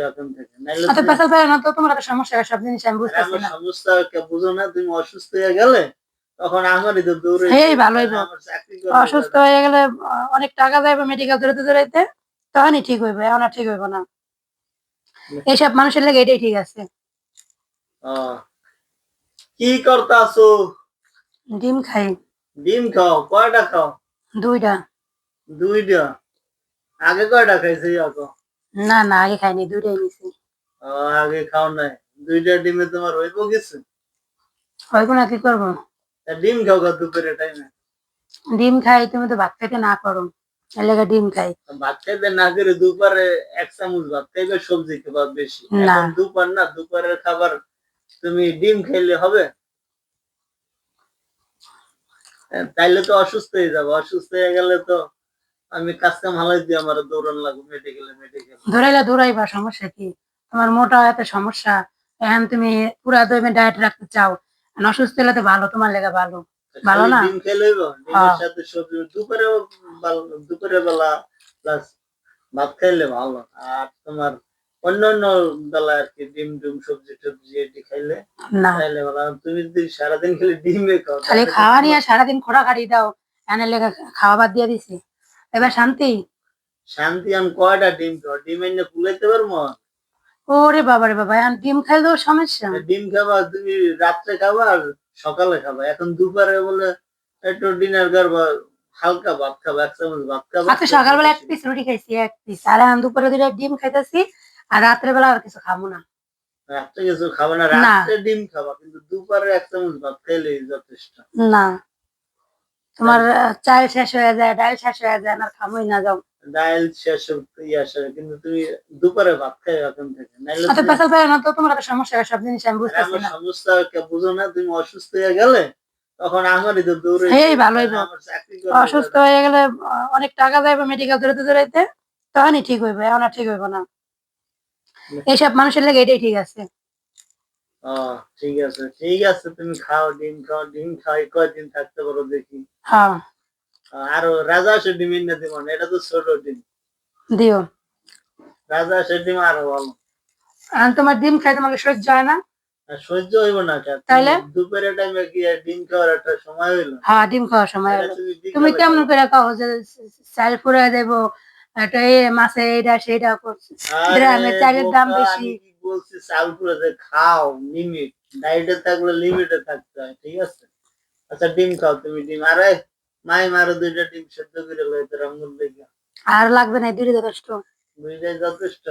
এখন থেকে নাইলে অত পেশাল পারে না তো তোমার একটা সমস্যা সব জিনিস আমি বুঝতেছি আমার না। সমস্যা বুঝো না, তুমি অসুস্থ হয়ে গেলে তখন আমারই তো দৌড়ে এই ভালো হইব। অসুস্থ হয়ে গেলে অনেক টাকা যাইবে মেডিকেল দৌড়াইতে তখনই ঠিক হইবে, এখন আর ঠিক হইব না। এইসব মানুষের লেগে এটাই ঠিক আছে। কি করতাছো? ডিম খাই। ডিম খাও? কয়টা খাও? দুইটা। দুইটা? আগে কয়টা খাইছি? না না, আগে খাইনি, দুইটাই নিছি। আগে খাও নাই? দুইটা ডিমে তোমার হইব কিছু? হইব না, কি করবো? ডিম খাও গা দুপুরের টাইমে? ডিম খাই, তুমি তো ভাত খাইতে না করো, এর লেগে ডিম খাই। ভাত খাইতে না করে দুপুরে 1 চামচ ভাত খাইবে, সবজি খাবার বেশি। এখন দুপুর না, দুপুরের খাবার তুমি ডিম খাইলে হবে? তাইলে তো অসুস্থ হয়ে যাবো। অসুস্থ হয়ে গেলে তো আমি কাজ কাম হালাই দিয়ে আমার দৌড়ান লাগবে মেডিকেলে। দৌড়াইলে দৌড়াইবা, সমস্যা কি? তোমার মোটা এত সমস্যা, এখন তুমি পুরা দমে ডায়েট রাখতে চাও, অসুস্থ হলে তো ভালো, তোমার লেগে ভালো। ভালো না? ডিম খেলে হইব? ডিমের সাথে সবজি দুপুরে বেলা প্লাস ভাত খাইলে ভালো। আর তোমার অন্যান্য বেলা আর কি ডিম সবজি টবজি এটি খাইলে খাইলে ভালো। তুমি যদি সারাদিন খালি ডিমে খাও, খালি খাওয়া নিয়ে সারাদিন খোঁড়াখাড়ি দাও, এনে লেগে খাওয়া বাদ দিয়ে দিছি, এবার শান্তি? শান্তি? আমি কয়টা ডিম খাও? ডিম এনে কুলাইতে পারবো? ওরে বাবা রে বাবা, এখন ডিম খাইলেও সমস্যা? ডিম খাবা তুমি রাত্রে খাবা আর সকালে খাবা। এখন দুপুরে বলে একটু ডিনার করবা, হালকা ভাত খাবা, 1 চামচ ভাত খাবা। আচ্ছা, সকালবেলা 1 পিস রুটি খাইছি, 1 পিস, আর এখন দুপুরে 2টা ডিম খাইতেছি, আর রাত্রে বেলা আর কিছু খাবো না। রাত্রে কিছু খাবা না? রাত্রে ডিম খাবা, কিন্তু দুপুরে 1 চামচ ভাত খাইলেই যথেষ্ট। না, তোমার চাল শেষ হয়ে যায়, ডাল শেষ হয়ে যায়, আর খাবোই না। যাও, ডাল শেষ আসে, কিন্তু তুমি দুপুরে ভাত খাই এখন থেকে নাইলে অত পেশাল পারে না তো তোমার একটা সমস্যা সব জিনিস আমি বুঝতেছি আমার না। সমস্যা বুঝো না, তুমি অসুস্থ হয়ে গেলে তখন আমারই তো দৌড়ে। এই ভালো হইব। অসুস্থ হয়ে গেলে অনেক টাকা যাইবে মেডিকেল দৌড়াইতে তখনই ঠিক হইবে, এখন আর ঠিক হইব না। এইসব মানুষের লেগে এটাই ঠিক আছে। ঠিক আছে, ঠিক আছে, তুমি খাও, ডিম খাও। ডিম খাই কয়দিন থাকতে পারো দেখি। হ্যাঁ, আরো রাজা হাঁসের ডিম এনে দিব না, এটা তো ছোট ডিম। দিও। রাজা হাঁসের ডিম আরো ভালো। আর তোমার ডিম খাই তোমাকে সহ্য হয় না? সহ্য হইব না তাইলে দুপুরের টাইমে কি ডিম খাওয়ার একটা সময় হইলো? হ্যাঁ, ডিম খাওয়ার সময় হলো। তুমি কেমন করে খাও যে চাল ফুরে দেবো, একটা মাছে এইটা সেইটা করছে, গ্রামে চালের দাম বেশি। বলছি চাল পুরো যে খাও, লিমিট। ডায়েটে থাকলে লিমিটে থাকতে হয়, ঠিক আছে? আচ্ছা ডিম খাও তুমি, ডিম। আরে মাই মারো 2টা ডিম সেদ্ধ করে লইতে রঙুন দেখে। আর লাগবে না, 2টা যথেষ্ট। 2টাই যথেষ্ট?